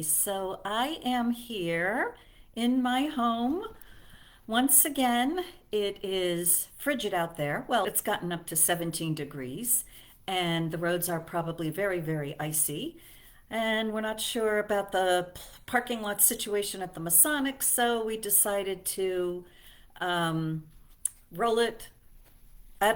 So I am here in my home. Once again, it is frigid out there. Well, it's gotten up to 17 degrees, and the roads are probably very, very icy. And we're not sure about the parking lot situation at the Masonic, so we decided to um, roll it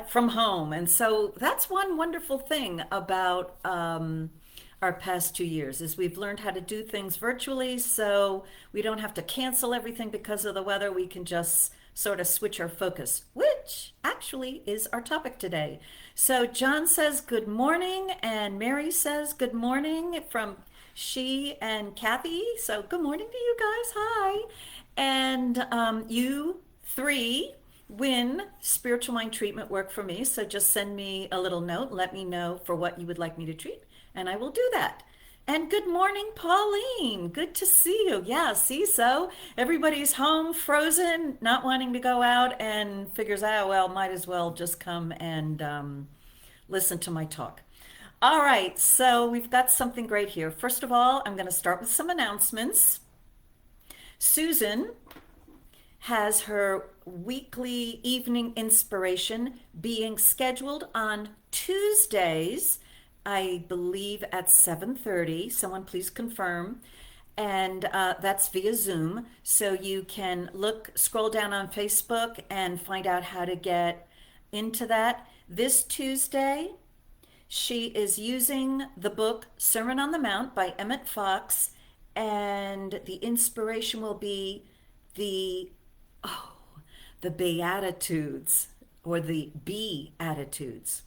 from home. And so that's one wonderful thing about our past 2 years is we've learned how to do things virtually, so we don't have to cancel everything because of the weather. We can just sort of switch our focus, which actually is our topic today. So John says good morning, and Mary says good morning from she and Kathy. So good morning to you guys. Hi. And you three win spiritual mind treatment work for me. So just send me a little note. Let me know for what you would like me to treat, and I will do that. And good morning, Pauline. Good to see you. Yeah, see, so everybody's home, frozen, not wanting to go out, and figures out, well, might as well just come and listen to my talk. All right, so we've got something great here. First of all, I'm going to start with some announcements. Susan has her weekly evening inspiration being scheduled on Tuesdays, I believe at 7:30. Someone please confirm. And that's via Zoom. So you can scroll down on Facebook and find out how to get into that. This Tuesday, she is using the book Sermon on the Mount by Emmett Fox, and the inspiration will be the oh, the Beatitudes or the Beatitudes.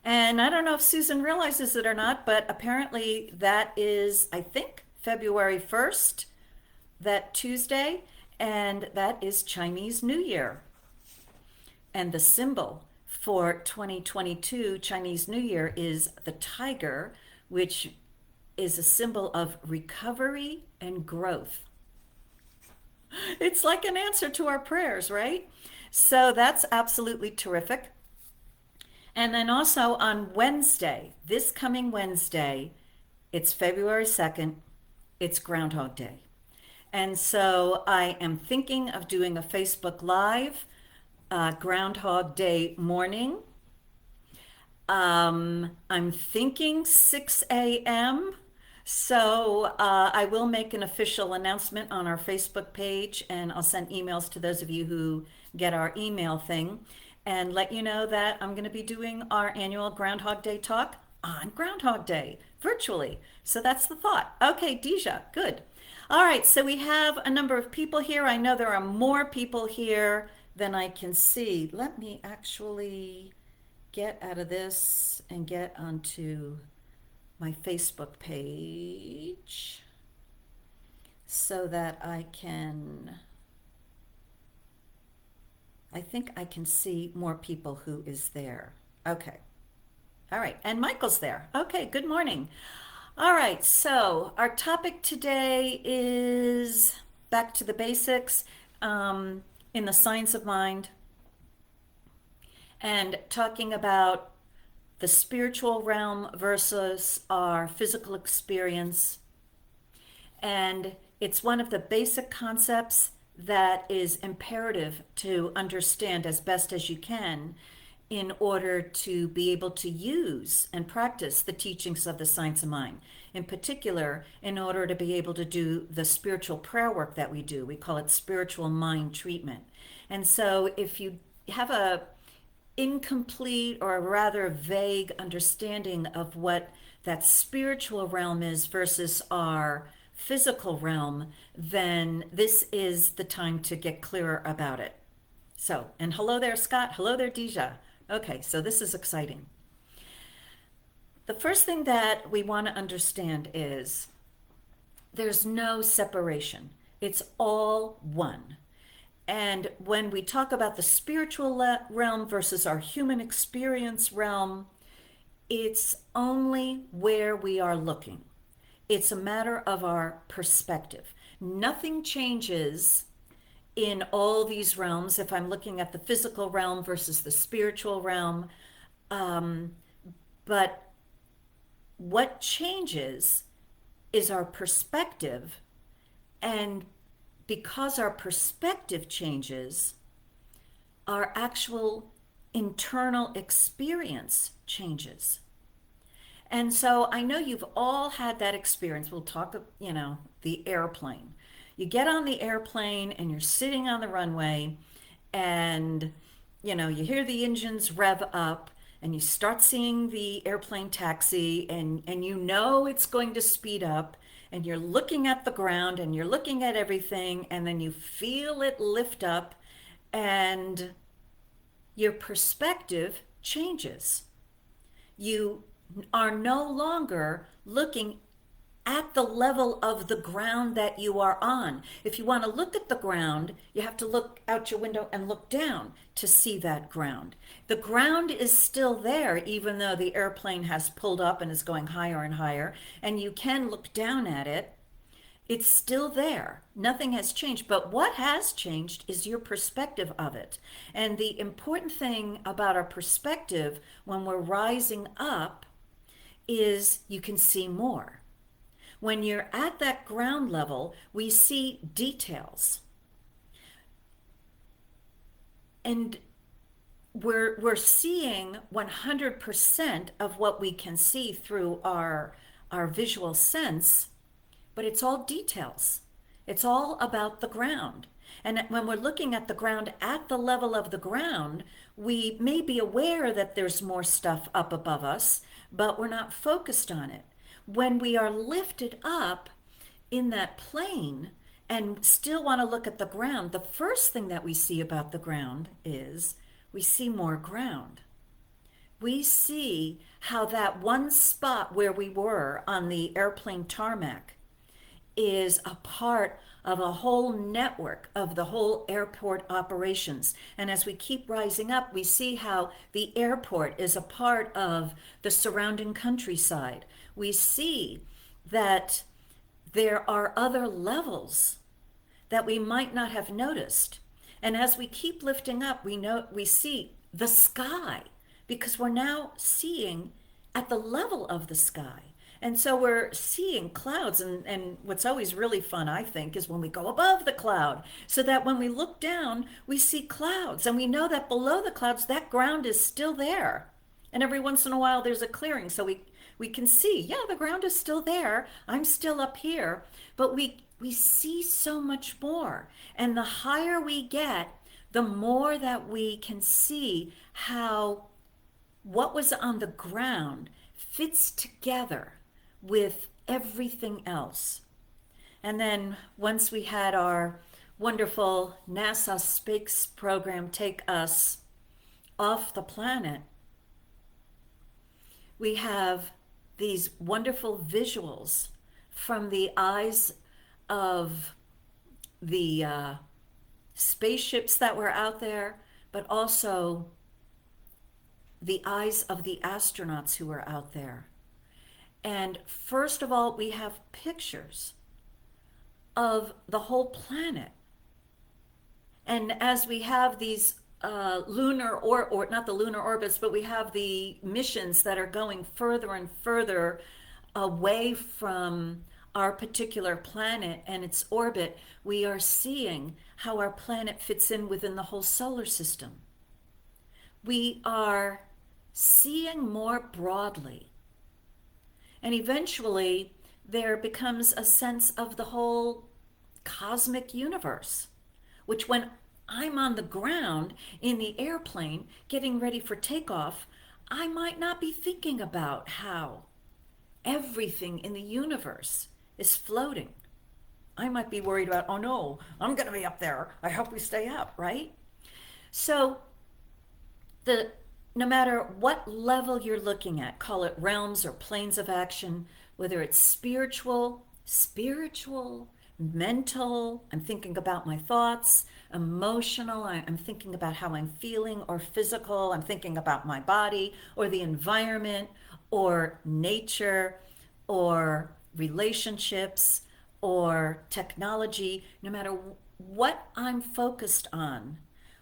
And I don't know if Susan realizes it or not, but apparently that is, I think, February 1st, that Tuesday, and that is Chinese New Year. And the symbol for 2022 Chinese New Year is the tiger, which is a symbol of recovery and growth. It's like an answer to our prayers, right? So that's absolutely terrific. And then also on Wednesday, this coming Wednesday, it's February 2nd, it's Groundhog Day. And so I am thinking of doing a Facebook Live Groundhog Day morning. I'm thinking 6 a.m. So I will make an official announcement on our Facebook page, and I'll send emails to those of you who get our email thing and let you know that I'm going to be doing our annual Groundhog Day talk on Groundhog Day virtually. So that's the thought. Okay, Deja, good. All right, so we have a number of people here. I know there are more people here than I can see. Let me actually get out of this and get onto my Facebook page so that I think I can see more people who is there. Okay. All right. And Michael's there. Okay. Good morning. All right. So our topic today is back to the basics in the science of mind and talking about the spiritual realm versus our physical experience. And it's one of the basic concepts that is imperative to understand as best as you can in order to be able to use and practice the teachings of the science of mind. In particular, in order to be able to do the spiritual prayer work that we do. We call it spiritual mind treatment. And so if you have a incomplete or a rather vague understanding of what that spiritual realm is versus our physical realm, then this is the time to get clearer about it. So, and hello there, Scott. Hello there, Deja. Okay, so this is exciting. The first thing that we want to understand is there's no separation. It's all one. And when we talk about the spiritual realm versus our human experience realm, it's only where we are looking. It's a matter of our perspective. Nothing changes in all these realms if I'm looking at the physical realm versus the spiritual realm. But what changes is our perspective. And because our perspective changes, our actual internal experience changes. And so I know you've all had that experience. We'll talk, the airplane. You get on the airplane and you're sitting on the runway and, you hear the engines rev up and you start seeing the airplane taxi and you know it's going to speed up and you're looking at the ground and you're looking at everything and then you feel it lift up and your perspective changes. You are no longer looking at the level of the ground that you are on. If you want to look at the ground, you have to look out your window and look down to see that ground. The ground is still there, even though the airplane has pulled up and is going higher and higher, and you can look down at it. It's still there. Nothing has changed. But what has changed is your perspective of it. And the important thing about our perspective when we're rising up is you can see more. When you're at that ground level, we see details. And we're seeing 100% of what we can see through our visual sense, but it's all details. It's all about the ground. And when we're looking at the ground at the level of the ground, we may be aware that there's more stuff up above us, but we're not focused on it. When we are lifted up in that plane and still want to look at the ground, the first thing that we see about the ground is we see more ground. We see how that one spot where we were on the airplane tarmac is a part of a whole network of the whole airport operations. And as we keep rising up, we see how the airport is a part of the surrounding countryside. We see that there are other levels that we might not have noticed. And as we keep lifting up, we see the sky because we're now seeing at the level of the sky. And so we're seeing clouds. And what's always really fun, I think, is when we go above the cloud, so that when we look down, we see clouds. And we know that below the clouds, that ground is still there. And every once in a while, there's a clearing. So we can see, yeah, the ground is still there. I'm still up here. But we see so much more. And the higher we get, the more that we can see how what was on the ground fits together with everything else. And then once we had our wonderful NASA space program take us off the planet, we have these wonderful visuals from the eyes of the spaceships that were out there, but also the eyes of the astronauts who were out there. And first of all, we have pictures of the whole planet. And as we have these lunar or not the lunar orbits, but we have the missions that are going further and further away from our particular planet and its orbit, we are seeing how our planet fits in within the whole solar system. We are seeing more broadly. And eventually, there becomes a sense of the whole cosmic universe, which when I'm on the ground in the airplane getting ready for takeoff, I might not be thinking about how everything in the universe is floating. I might be worried about, oh no, I'm going to be up there. I hope we stay up, right? So no matter what level you're looking at, call it realms or planes of action, whether it's spiritual, mental, I'm thinking about my thoughts, emotional, I'm thinking about how I'm feeling, or physical, I'm thinking about my body, or the environment, or nature, or relationships, or technology, no matter what I'm focused on,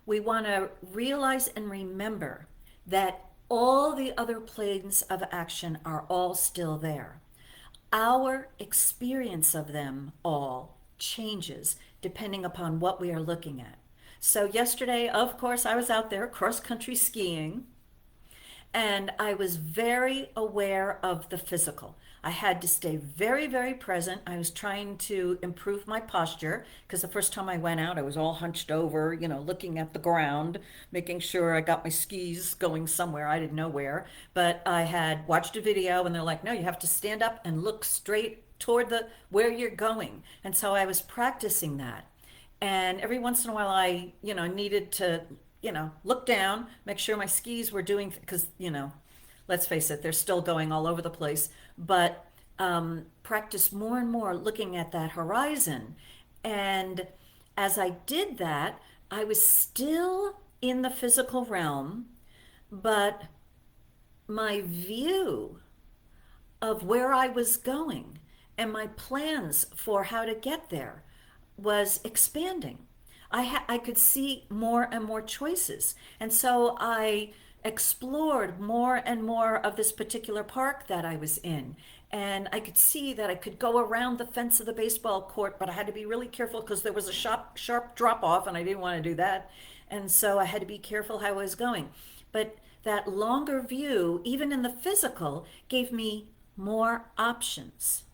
we want to realize and remember that all the other planes of action are all still there. Our experience of them all changes depending upon what we are looking at. So, yesterday, of course, I was out there cross country skiing, and I was very aware of the physical. I had to stay very, very present. I was trying to improve my posture because the first time I went out, I was all hunched over, looking at the ground, making sure I got my skis going somewhere. I didn't know where. But I had watched a video and they're like, no, you have to stand up and look straight toward the where you're going. And so I was practicing that. And every once in a while, I, needed to, look down, make sure my skis were doing, because, let's face it, they're still going all over the place. But practice more and more looking at that horizon. And as I did that, I was still in the physical realm, but my view of where I was going and my plans for how to get there was expanding. I could see more and more choices. And so I explored more and more of this particular park that I was in. And I could see that I could go around the fence of the baseball court, but I had to be really careful because there was a sharp drop off and I didn't want to do that. And so I had to be careful how I was going. But that longer view, even in the physical, gave me more options.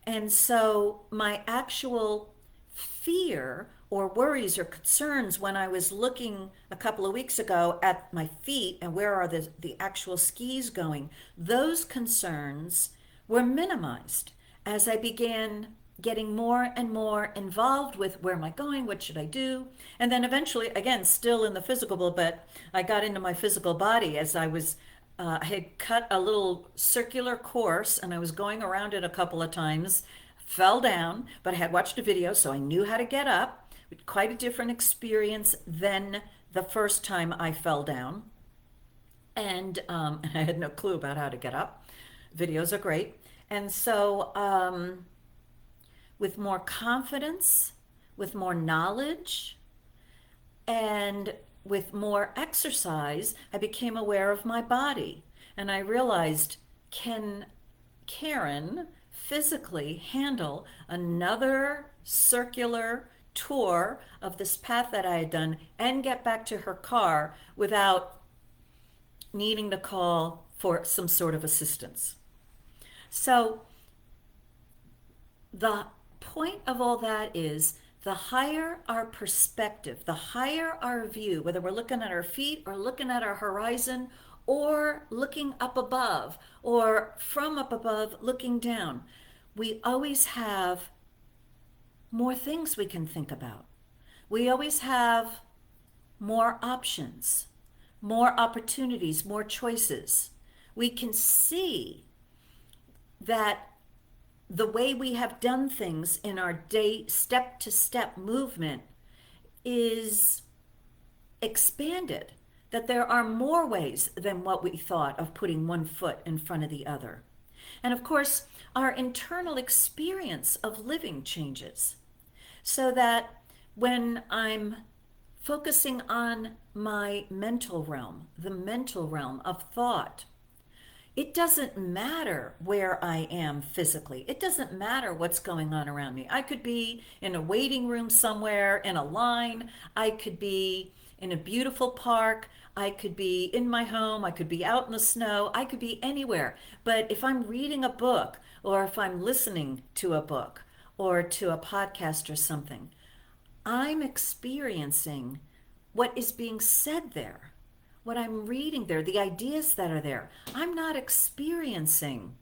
And so my actual fear or worries or concerns when I was looking a couple of weeks ago at my feet and where are the actual skis going, those concerns were minimized as I began getting more and more involved with where am I going, what should I do? And then eventually, again, still in the physical, but I got into my physical body as I had cut a little circular course and I was going around it a couple of times, fell down, but I had watched a video, so I knew how to get up. Quite a different experience than the first time I fell down. And I had no clue about how to get up. Videos are great. And so, with more confidence, with more knowledge, and with more exercise, I became aware of my body. And I realized, can Karen physically handle another circular tour of this path that I had done and get back to her car without needing to call for some sort of assistance? So the point of all that is the higher our perspective, the higher our view, whether we're looking at our feet or looking at our horizon or looking up above or from up above looking down, we always have more things we can think about. We always have more options, more opportunities, more choices. We can see that the way we have done things in our day step to step movement is expanded, that there are more ways than what we thought of putting one foot in front of the other. And of course, our internal experience of living changes, so that when I'm focusing on my mental realm, the mental realm of thought, it doesn't matter where I am physically. It doesn't matter what's going on around me. I could be in a waiting room somewhere in a line. I could be in a beautiful park. I could be in my home. I could be out in the snow. I could be anywhere. But if I'm reading a book or if I'm listening to a book or to a podcast or something, I'm experiencing what is being said there, what I'm reading there, the ideas that are there. I'm not experiencing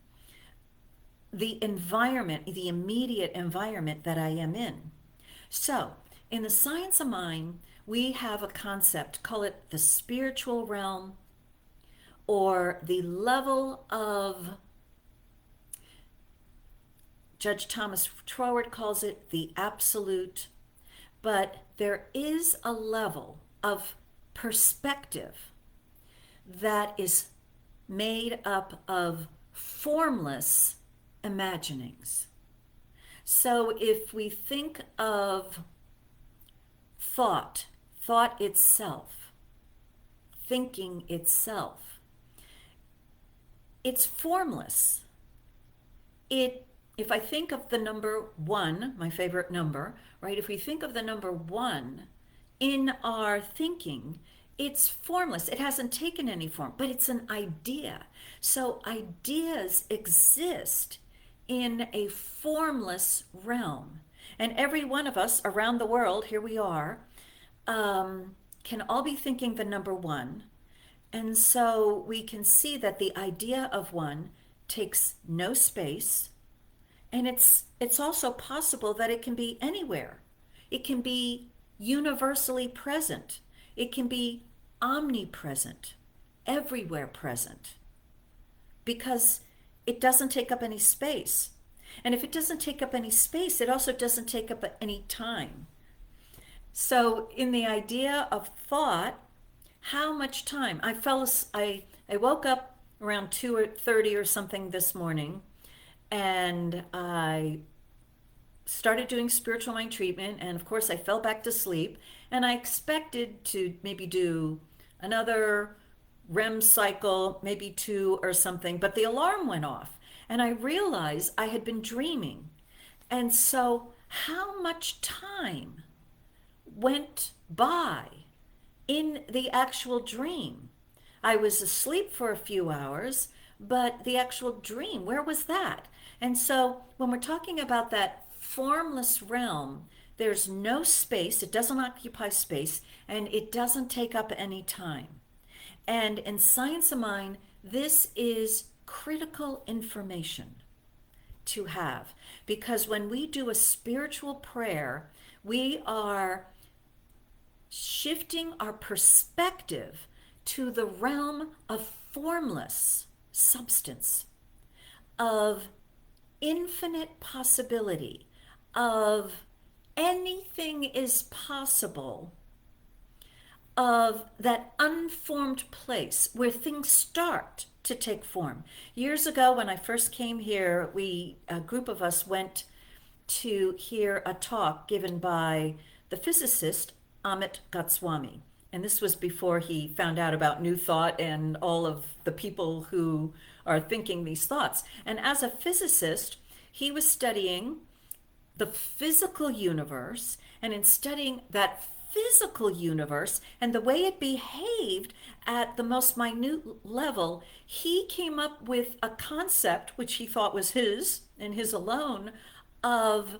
the environment, the immediate environment that I am in. So, in the science of mind, we have a concept, call it the spiritual realm or the level of, Judge Thomas Troward calls it the absolute, but there is a level of perspective that is made up of formless imaginings. So if we think of thought itself, thinking itself, it's formless. it if I think of the number one, my favorite number, right? If we think of the number one in our thinking, it's formless. It hasn't taken any form, but it's an idea. So ideas exist in a formless realm. And every one of us around the world, here we are, can all be thinking the number one. And so we can see that the idea of one takes no space, and it's also possible that it can be anywhere. It can be universally present. It can be omnipresent, everywhere present, because it doesn't take up any space. And if it doesn't take up any space, it also doesn't take up any time. So in the idea of thought, how much time? I woke up around 2:30 or something this morning, and I started doing spiritual mind treatment, and of course I fell back to sleep, and I expected to maybe do another REM cycle, maybe two or something, but the alarm went off, and I realized I had been dreaming. And so how much time went by in the actual dream? I was asleep for a few hours, but the actual dream, where was that? And so when we're talking about that formless realm, there's no space, it doesn't occupy space, and it doesn't take up any time. And in Science of Mind, this is critical information to have, because when we do a spiritual prayer, we are shifting our perspective to the realm of formless substance, of infinite possibility, of anything is possible, of that unformed place where things start to take form. Years ago, when I first came here, a group of us went to hear a talk given by the physicist Amit Goswami. And this was before he found out about New Thought and all of the people who are thinking these thoughts. And as a physicist, he was studying the physical universe, and in studying that physical universe and the way it behaved at the most minute level, he came up with a concept which he thought was his and his alone, of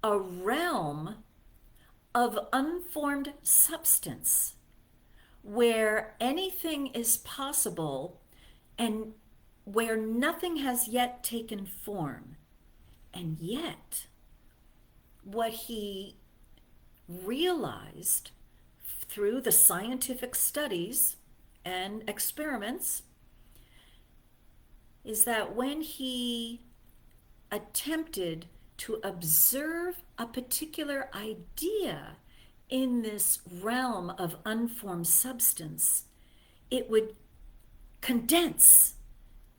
a realm of unformed substance where anything is possible and where nothing has yet taken form. And yet, what he realized through the scientific studies and experiments is that when he attempted to observe a particular idea in this realm of unformed substance, it would condense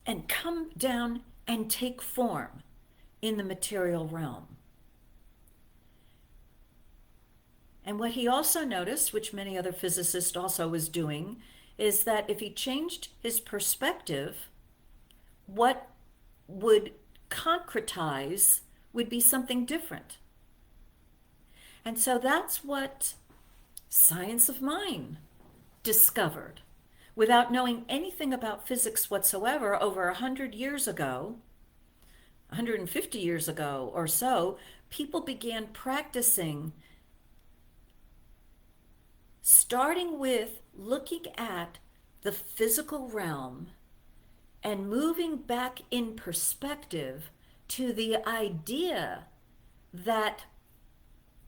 and come down and take form in the material realm. And what he also noticed, which many other physicists also was doing, is that if he changed his perspective, what would concretize would be something different. And so that's what Science of Mind discovered. Without knowing anything about physics whatsoever, over 100 years ago, 150 years ago or so, people began practicing, starting with looking at the physical realm and moving back in perspective to the idea that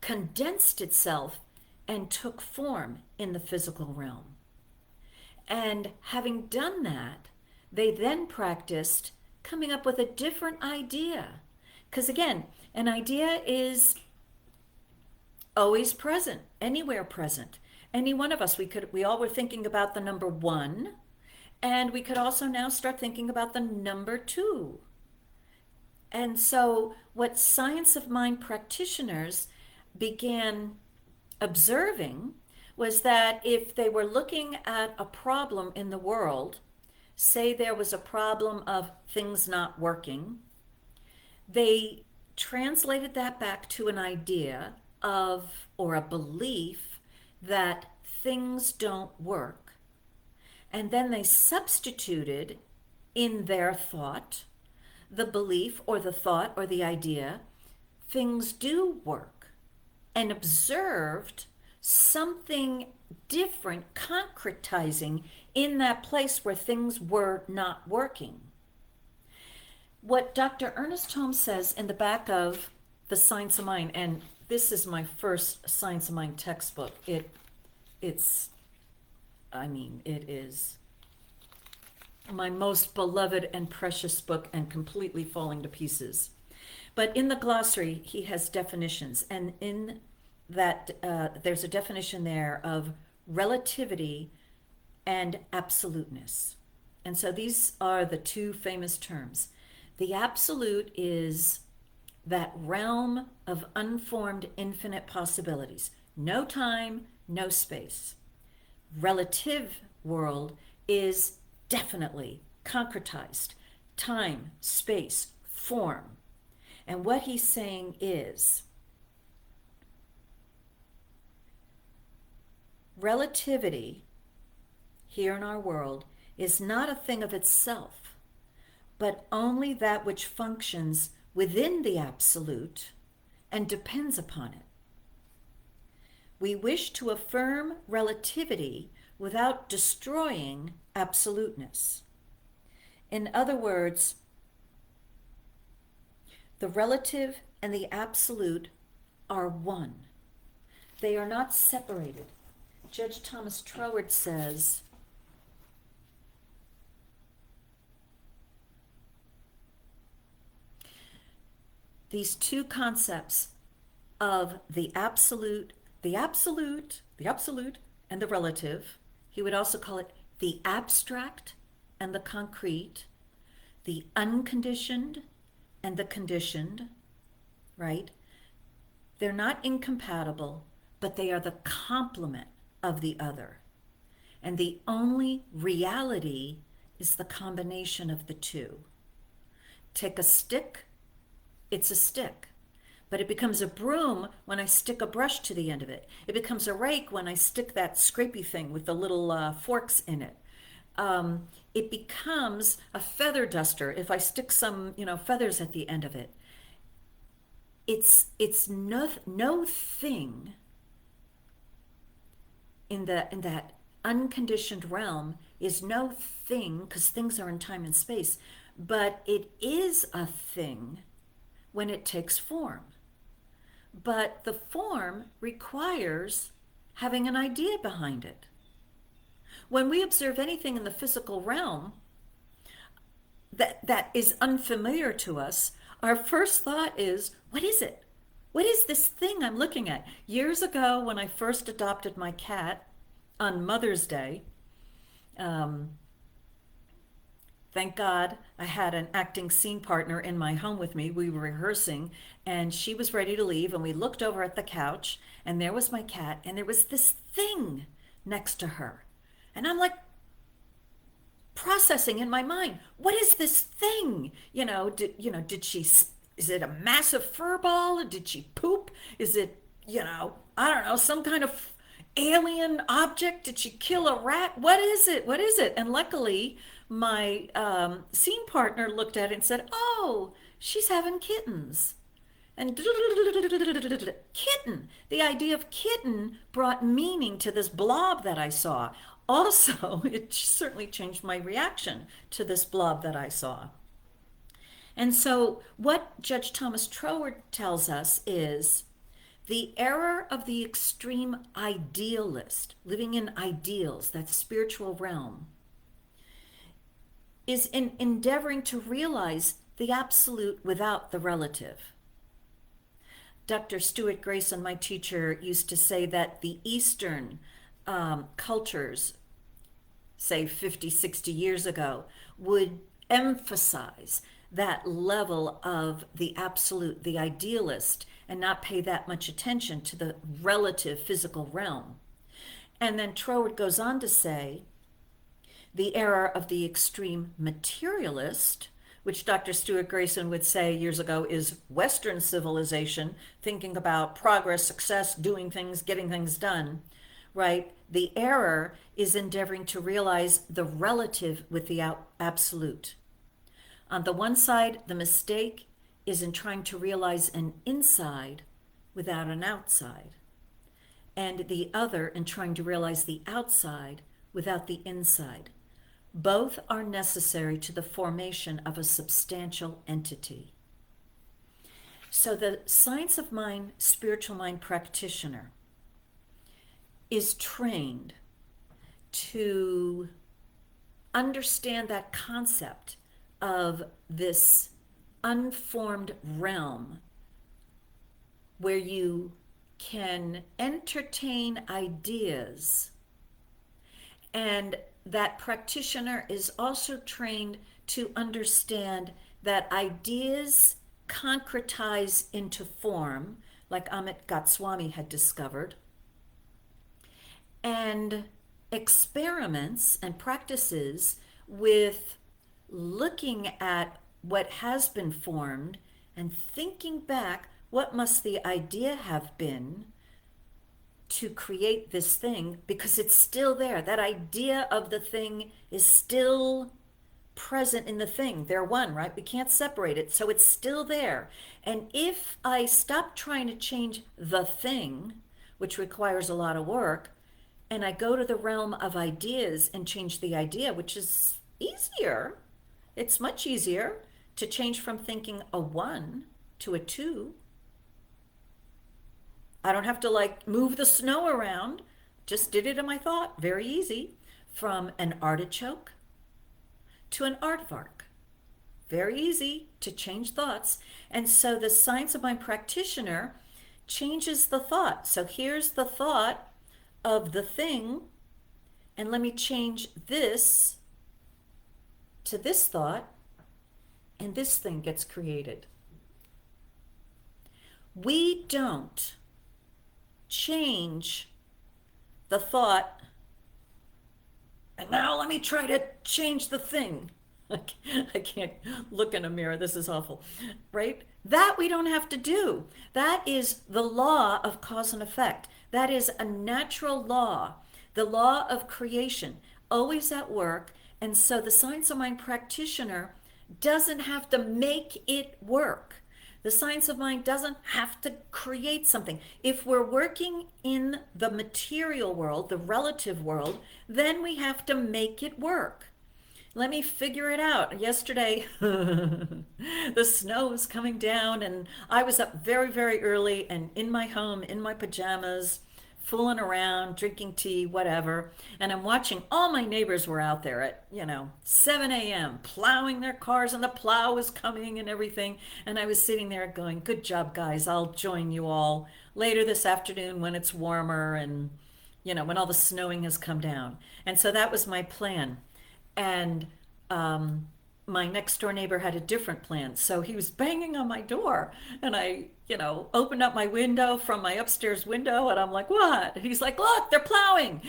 condensed itself and took form in the physical realm. And having done that, they then practiced coming up with a different idea. Because again, an idea is always present, anywhere present. Any one of us, we all were thinking about the number one, and we could also now start thinking about the number two. And so what Science of Mind practitioners began observing was that if they were looking at a problem in the world, say there was a problem of things not working, They translated that back to an idea of, or a belief that things don't work. And then they substituted in their thought the belief or the thought or the idea things do work, and observed something different concretizing in that place where things were not working. What Dr. Ernest Holmes says in the back of The Science of Mind, and this is my first Science of Mind textbook. It's I mean, it is my most beloved and precious book and completely falling to pieces. But in the glossary, he has definitions, and in that there's a definition there of relativity and absoluteness. And so these are the two famous terms. The absolute is that realm of unformed infinite possibilities, no time, no space. Relative world is definitely concretized, time, space, form. And what he's saying is relativity here in our world is not a thing of itself, but only that which functions within the absolute and depends upon it. We wish to affirm relativity without destroying absoluteness. In other words, the relative and the absolute are one. They are not separated. Judge Thomas Troward says, these two concepts of the absolute, and the relative, he would also call it the abstract and the concrete, the unconditioned and the conditioned, right? They're not incompatible, but they are the complement of the other. And the only reality is the combination of the two. Take a stick, it's a stick. But it becomes a broom when I stick a brush to the end of it. It becomes a rake when I stick that scrapey thing with the little forks in it. It becomes a feather duster if I stick some, feathers at the end of it. It's no thing in that unconditioned realm is no thing, because things are in time and space, but it is a thing when it takes form. But the form requires having an idea behind it. When we observe anything in the physical realm that is unfamiliar to us, our first thought is, what is it? What is this thing I'm looking at? Years ago, when I first adopted my cat on Mother's Day, thank God I had an acting scene partner in my home with me. We were rehearsing, and she was ready to leave, and we looked over at the couch, and there was my cat, and there was this thing next to her. And I'm like processing in my mind, what is this thing? Did she, is it a massive fur ball? Did she poop? Is it, I don't know, some kind of alien object? Did she kill a rat? What is it? What is it? And luckily, my scene partner looked at it and said, oh, she's having kittens. And kitten, the idea of kitten brought meaning to this blob that I saw. Also, it certainly changed my reaction to this blob that I saw. And so what Judge Thomas Troward tells us is the error of the extreme idealist, living in ideals, that spiritual realm, is in endeavoring to realize the absolute without the relative. Dr. Stuart Grayson, my teacher, used to say that the Eastern cultures, say 50, 60 years ago, would emphasize that level of the absolute, the idealist, and not pay that much attention to the relative physical realm. And then Troward goes on to say, the error of the extreme materialist which Dr. Stuart Grayson would say years ago is Western civilization, thinking about progress, success, doing things, getting things done, right? The error is endeavoring to realize the relative with the absolute. On the one side, the mistake is in trying to realize an inside without an outside, and the other in trying to realize the outside without the inside. Both are necessary to the formation of a substantial entity. So the science of mind, spiritual mind practitioner is trained to understand that concept of this unformed realm where you can entertain ideas, and that practitioner is also trained to understand that ideas concretize into form, like Amit Goswami had discovered, and experiments and practices with looking at what has been formed and thinking back, what must the idea have been to create this thing, because it's still there. That idea of the thing is still present in the thing. They're one, right? We can't separate it. So it's still there. And if I stop trying to change the thing, which requires a lot of work, and I go to the realm of ideas and change the idea, which is easier, it's much easier to change from thinking a one to a two. I don't have to like move the snow around. Just did it in my thought. Very easy. From an artichoke to an aardvark. Very easy to change thoughts. And so the science of mind practitioner changes the thought. So here's the thought of the thing, and let me change this to this thought, and this thing gets created. We don't change the thought, and now let me try to change the thing. I can't look in a mirror. This is awful, right? That we don't have to do. That is the law of cause and effect. That is a natural law, the law of creation, always at work. And so the science of mind practitioner doesn't have to make it work. The science of mind doesn't have to create something. If we're working in the material world, the relative world, then we have to make it work. Let me figure it out. Yesterday, the snow was coming down, and I was up very, very early and in my home, in my pajamas, fooling around, drinking tea, whatever. And I'm watching, all my neighbors were out there at, 7 a.m., plowing their cars, and the plow was coming and everything. And I was sitting there going, good job, guys. I'll join you all later this afternoon when it's warmer and, when all the snowing has come down. And so that was my plan. And my next door neighbor had a different plan. So he was banging on my door, and I, opened up my window from my upstairs window, and I'm like, what? And he's like, look, they're plowing.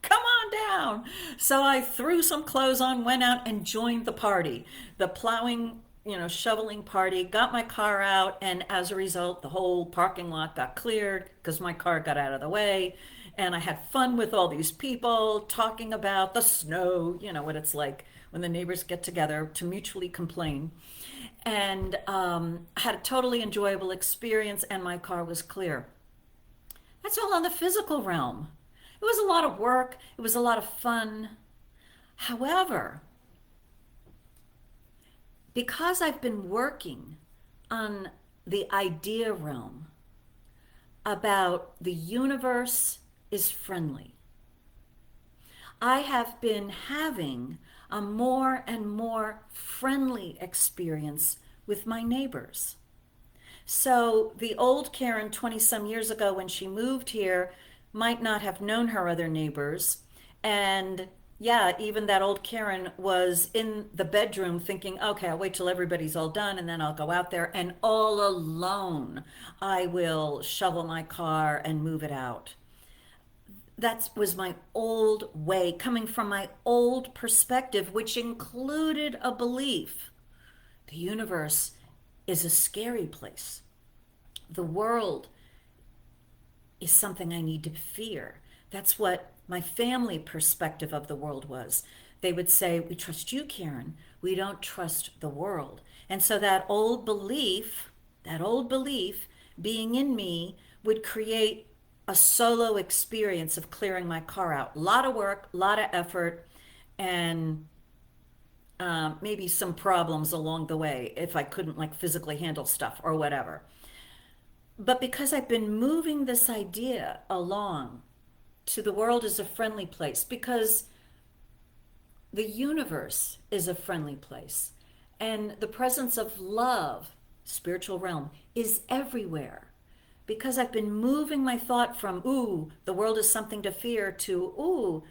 Come on down. So I threw some clothes on, went out and joined the party, the plowing, shoveling party, got my car out. And as a result, the whole parking lot got cleared because my car got out of the way. And I had fun with all these people talking about the snow, what it's like when the neighbors get together to mutually complain. And had a totally enjoyable experience, and my car was clear. That's all on the physical realm. It was a lot of work. It was a lot of fun. However, because I've been working on the idea realm about the universe is friendly, I have been having a more and more friendly experience with my neighbors. So the old Karen 20 some years ago when she moved here might not have known her other neighbors. And yeah, even that old Karen was in the bedroom thinking, okay, I'll wait till everybody's all done and then I'll go out there and all alone I will shovel my car and move it out. That was my old way, coming from my old perspective, which included a belief The universe is a scary place. The world is something I need to fear. That's what my family perspective of the world was. They would say, "We trust you, Karen. We don't trust the world." And so that old belief being in me would create a solo experience of clearing my car out. A lot of work, a lot of effort, and maybe some problems along the way if I couldn't like physically handle stuff or whatever. But because I've been moving this idea along to the world as a friendly place, because the universe is a friendly place, and the presence of love, spiritual realm, is everywhere. Because I've been moving my thought from, ooh, the world is something to fear, to, ooh,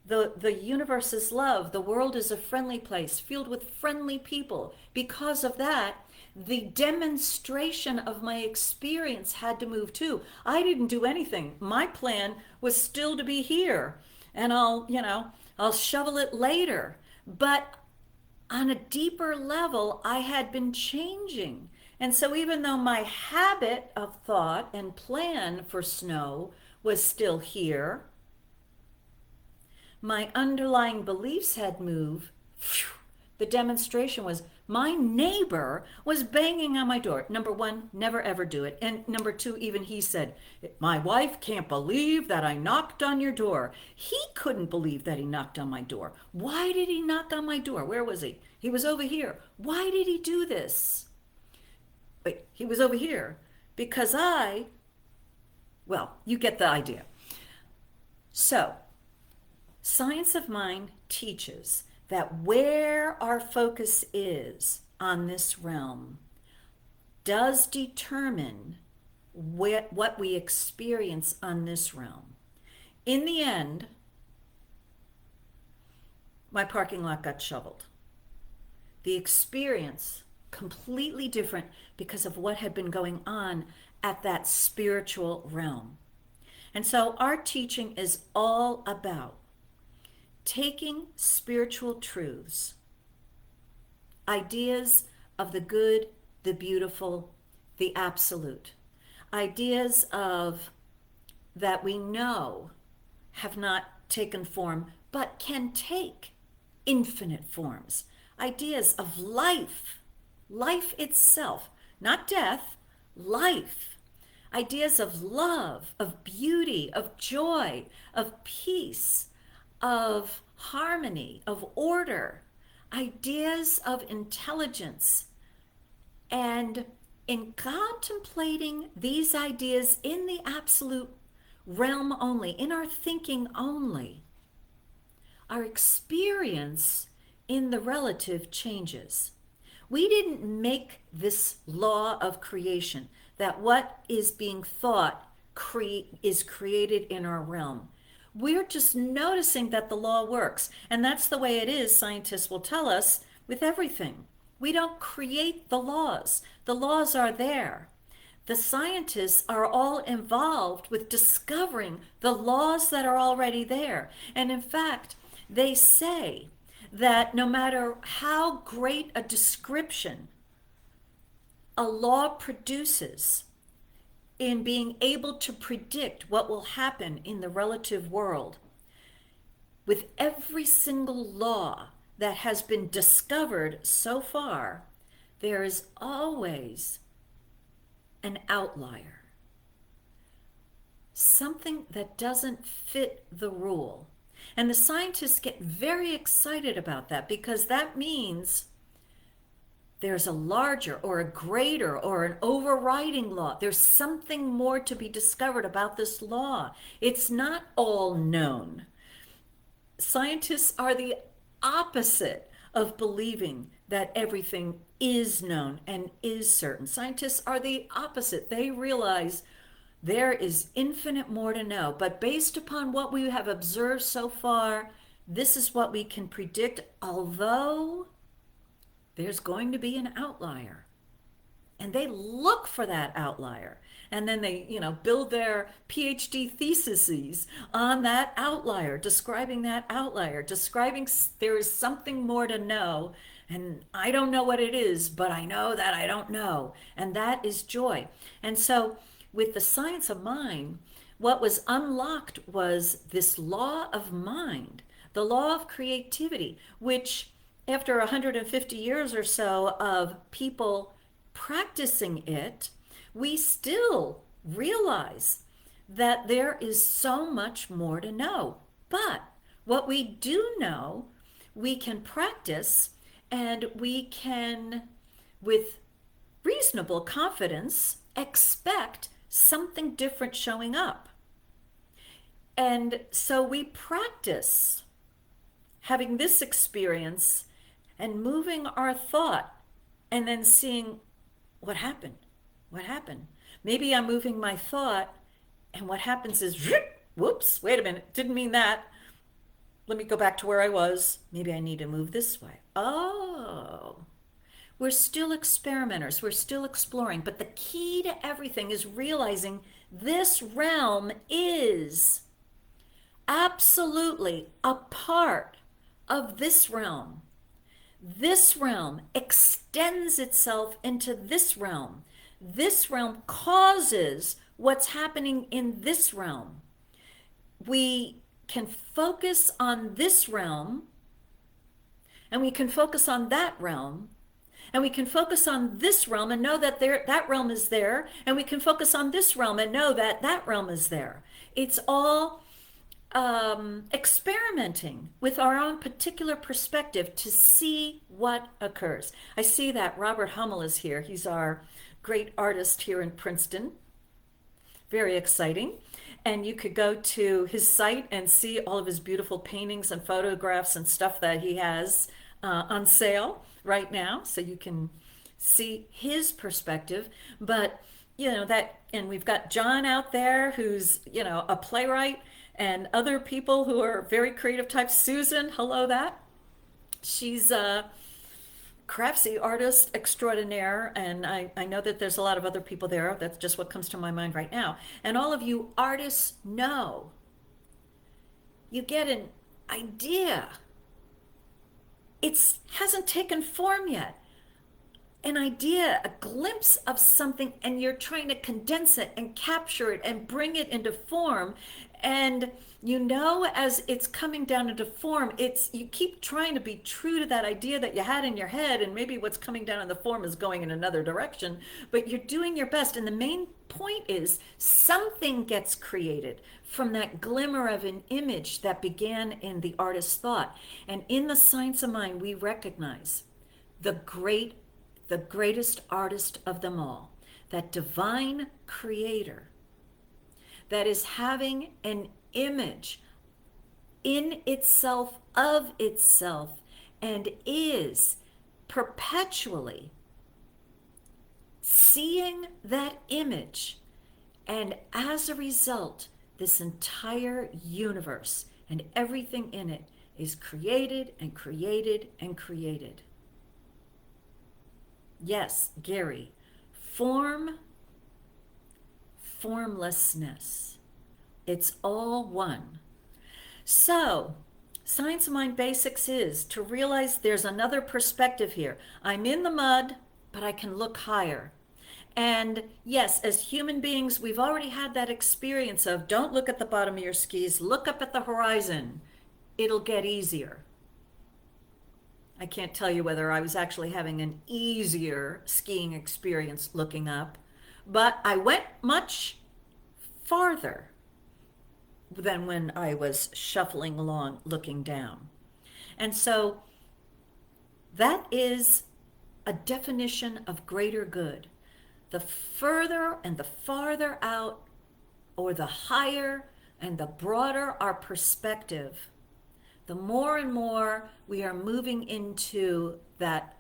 the universe is love. The world is a friendly place filled with friendly people. Because of that, the demonstration of my experience had to move too. I didn't do anything. My plan was still to be here, and I'll shovel it later. But on a deeper level, I had been changing. And so, even though my habit of thought and plan for snow was still here, my underlying beliefs had moved. Phew. The demonstration was my neighbor was banging on my door. Number one, never ever do it. And number two, even he said, "My wife can't believe that I knocked on your door." He couldn't believe that he knocked on my door. Why did he knock on my door? Where was he? He was over here. Why did he do this? Wait, he was over here because well, you get the idea. So, science of mind teaches that where our focus is on this realm does determine what we experience on this realm. In the end, my parking lot got shoveled. The experience completely different because of what had been going on at that spiritual realm. And so our teaching is all about taking spiritual truths, ideas of the good, the beautiful, the absolute, ideas of that we know have not taken form but can take infinite forms, ideas of life, life itself, not death, life, ideas of love, of beauty, of joy, of peace, of harmony, of order, ideas of intelligence. And in contemplating these ideas in the absolute realm only, in our thinking only, our experience in the relative changes. We didn't make this law of creation, that what is being thought is created in our realm. We're just noticing that the law works. And that's the way it is, scientists will tell us, with everything. We don't create the laws. The laws are there. The scientists are all involved with discovering the laws that are already there. And in fact, they say that no matter how great a description a law produces in being able to predict what will happen in the relative world, with every single law that has been discovered so far, there is always an outlier, something that doesn't fit the rule. And the scientists get very excited about that because that means there's a larger or a greater or an overriding law. There's something more to be discovered about this law. It's not all known. Scientists are the opposite of believing that everything is known and is certain. Scientists are the opposite. They realize there is infinite more to know, but based upon what we have observed so far, this is what we can predict, although there's going to be an outlier. And they look for that outlier. And then they, build their PhD theses on that outlier, describing that outlier, describing there is something more to know. And I don't know what it is, but I know that I don't know. And that is joy. And so, with the science of mind, what was unlocked was this law of mind, the law of creativity, which, after 150 years or so of people practicing it, we still realize that there is so much more to know. But what we do know, we can practice and we can, with reasonable confidence, expect something different showing up. And so we practice having this experience and moving our thought and then seeing what happened. What happened? Maybe I'm moving my thought, and what happens is, whoops, wait a minute, didn't mean that. Let me go back to where I was. Maybe I need to move this way. Oh, we're still experimenters, we're still exploring, but the key to everything is realizing this realm is absolutely a part of this realm. This realm extends itself into this realm. This realm causes what's happening in this realm. We can focus on this realm, and we can focus on that realm, and we can focus on this realm and know that that realm is there, and we can focus on this realm and know that that realm is there. It's all experimenting with our own particular perspective to see what occurs. I see that Robert Hummel is here. He's our great artist here in Princeton. Very exciting. And you could go to his site and see all of his beautiful paintings and photographs and stuff that he has on sale right now. So you can see his perspective. But, and we've got John out there who's, a playwright, and other people who are very creative types. Susan, hello, that. She's a craftsy artist extraordinaire, and I know that there's a lot of other people there. That's just what comes to my mind right now. And all of you artists know, you get an idea. It hasn't taken form yet. An idea, a glimpse of something, and you're trying to condense it and capture it and bring it into form. And as it's coming down into form, you keep trying to be true to that idea that you had in your head, and maybe what's coming down in the form is going in another direction, but you're doing your best. And the main point is something gets created from that glimmer of an image that began in the artist's thought. And in the science of mind, we recognize the greatest artist of them all, that divine creator that is having an image in itself of itself and is perpetually seeing that image. And as a result, this entire universe and everything in it is created and created and created. Yes, Gary, formlessness. It's all one. So, Science of Mind Basics is to realize there's another perspective here. I'm in the mud, but I can look higher. And yes, as human beings, we've already had that experience of don't look at the bottom of your skis, look up at the horizon. It'll get easier. I can't tell you whether I was actually having an easier skiing experience looking up, but I went much farther than when I was shuffling along looking down. And so that is a definition of greater good. The further and the farther out, or the higher and the broader our perspective, the more and more we are moving into that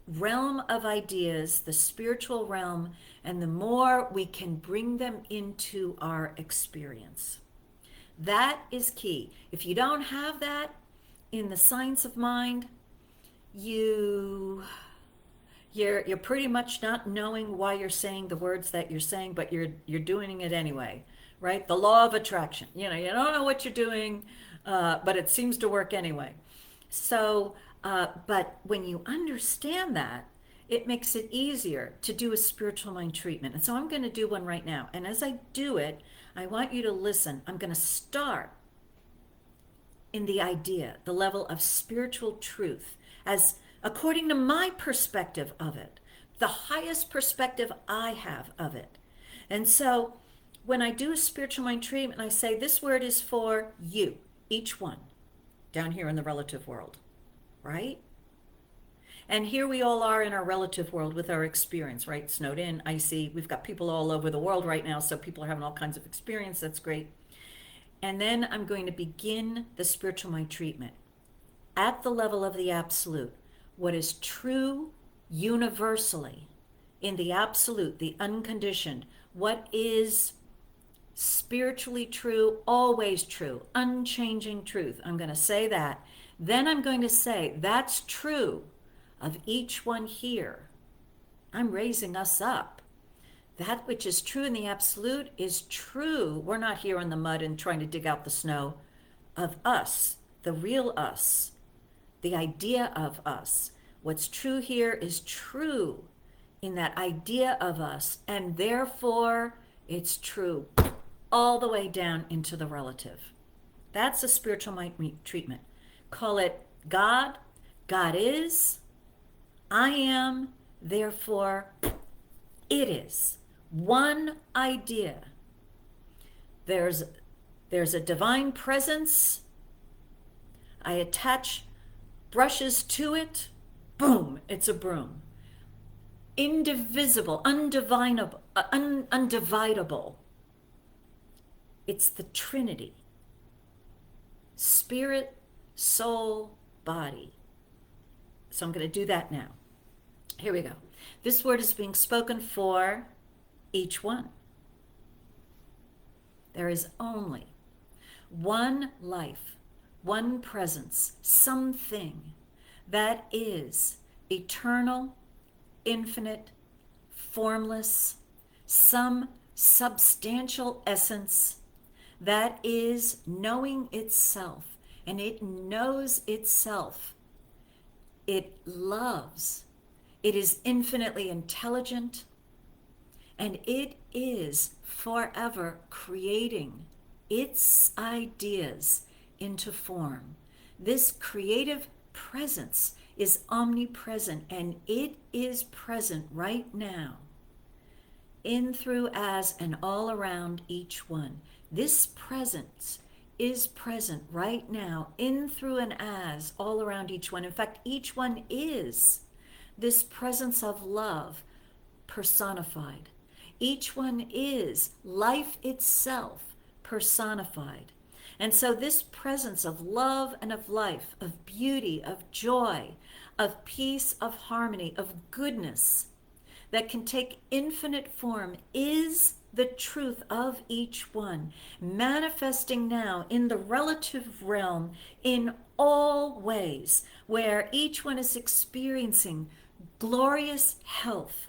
realm of ideas, the spiritual realm, and the more we can bring them into our experience. That is key. If you don't have that in the science of mind, you're pretty much not knowing why you're saying the words that you're saying, but you're doing it anyway, right? The law of attraction. You don't know what you're doing, but it seems to work anyway. So But when you understand that, it makes it easier to do a spiritual mind treatment. And so I'm going to do one right now. And as I do it, I want you to listen. I'm going to start in the idea, the level of spiritual truth, as according to my perspective of it, the highest perspective I have of it. And so when I do a spiritual mind treatment, I say this word is for you, each one, down here in the relative world, right? And here we all are in our relative world with our experience, right? Snowed in, icy. We've got people all over the world right now, so people are having all kinds of experience. That's great. And then I'm going to begin the spiritual mind treatment at the level of the absolute. What is true universally in the absolute, the unconditioned, what is spiritually true, always true, unchanging truth. I'm going to say that. Then I'm going to say that's true of each one here. I'm raising us up. That which is true in the absolute is true. We're not here in the mud and trying to dig out the snow of us, the real us, the idea of us. What's true here is true in that idea of us, and therefore it's true all the way down into the relative. That's a spiritual mind treatment. Call it God, God is, I am, therefore it is. One idea. There's a divine presence. I attach brushes to it. Boom, it's a broom. Indivisible, undividable. It's the Trinity. Spirit, soul, body. So I'm going to do that now. Here we go. This word is being spoken for each one. There is only one life, one presence, something that is eternal, infinite, formless, some substantial essence that is knowing itself, and it knows itself. It loves. It is infinitely intelligent, and it is forever creating its ideas into form. This creative presence is omnipresent, and it is present right now, in, through, as, and all around each one. This presence is present right now, in, through, and as, all around each one. In fact, each one is this presence of love personified. Each one is life itself personified. And so this presence of love and of life, of beauty, of joy, of peace, of harmony, of goodness, that can take infinite form is the truth of each one, manifesting now in the relative realm in all ways, where each one is experiencing glorious health,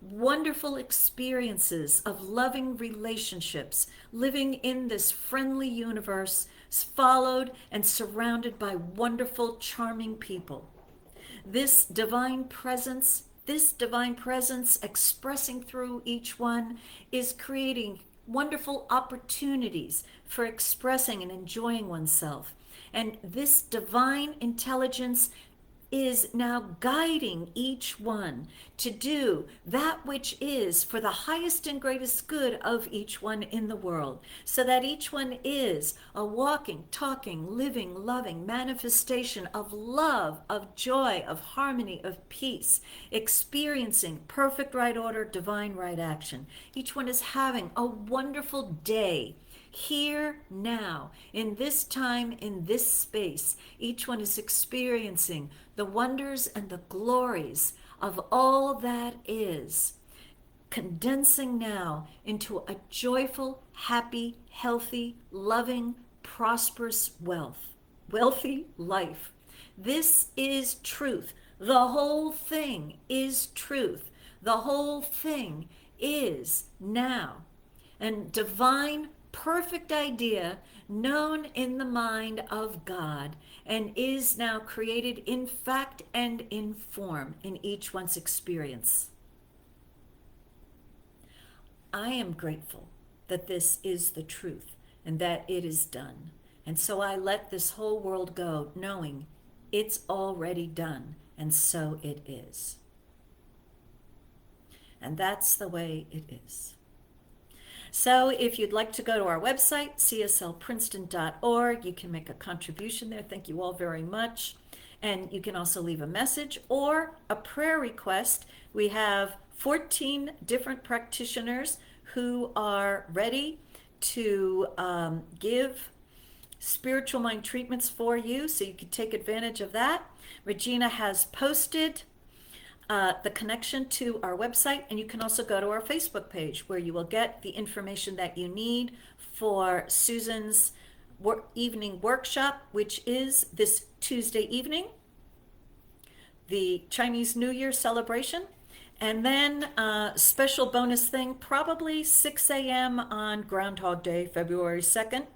wonderful experiences of loving relationships, living in this friendly universe, followed and surrounded by wonderful, charming people. This divine presence expressing through each one is creating wonderful opportunities for expressing and enjoying oneself. And this divine intelligence is now guiding each one to do that which is for the highest and greatest good of each one in the world, so that each one is a walking, talking, living, loving manifestation of love, of joy, of harmony, of peace, experiencing perfect right order, divine right action. Each one is having a wonderful day. Here, now, in this time, in this space, each one is experiencing the wonders and the glories of all that is, condensing now into a joyful, happy, healthy, loving, prosperous wealthy life. This is truth. The whole thing is truth. The whole thing is now. And divine perfect idea known in the mind of God and is now created in fact and in form in each one's experience. I am grateful that this is the truth and that it is done. And so I let this whole world go knowing it's already done, and so it is. And that's the way it is. So if you'd like to go to our website, cslprinceton.org, you can make a contribution there. Thank you all very much. And you can also leave a message or a prayer request. We have 14 different practitioners who are ready to give spiritual mind treatments for you, so you can take advantage of that. Regina has posted the connection to our website, and you can also go to our Facebook page where you will get the information that you need for Susan's evening workshop, which is this Tuesday evening, the Chinese New Year celebration. And then special bonus thing, probably 6 a.m. on Groundhog Day, February 2nd.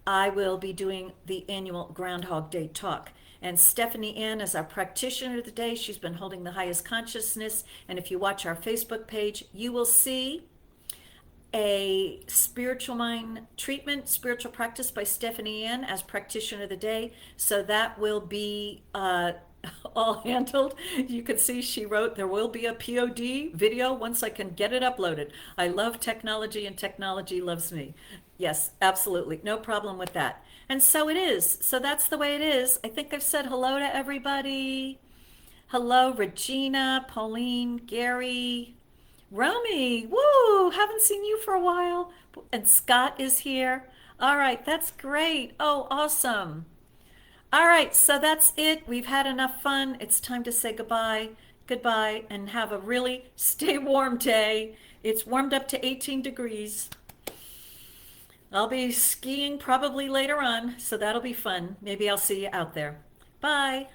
I will be doing the annual Groundhog Day talk. And Stephanie Ann is our practitioner today. She's been holding the highest consciousness. And if you watch our Facebook page, you will see a spiritual mind treatment, spiritual practice by Stephanie Ann as practitioner of the day. So that will be all handled. You can see she wrote, there will be a POD video once I can get it uploaded. I love technology and technology loves me. Yes, absolutely. No problem with that. And so it is. So that's the way it is. I think I've said hello to everybody. Hello, Regina, Pauline, Gary, Romy. Woo! Haven't seen you for a while. And Scott is here. All right, that's great. Oh, awesome. All right, so that's it. We've had enough fun. It's time to say goodbye. Goodbye, and have a really stay warm day. It's warmed up to 18 degrees. I'll be skiing probably later on, so that'll be fun. Maybe I'll see you out there. Bye.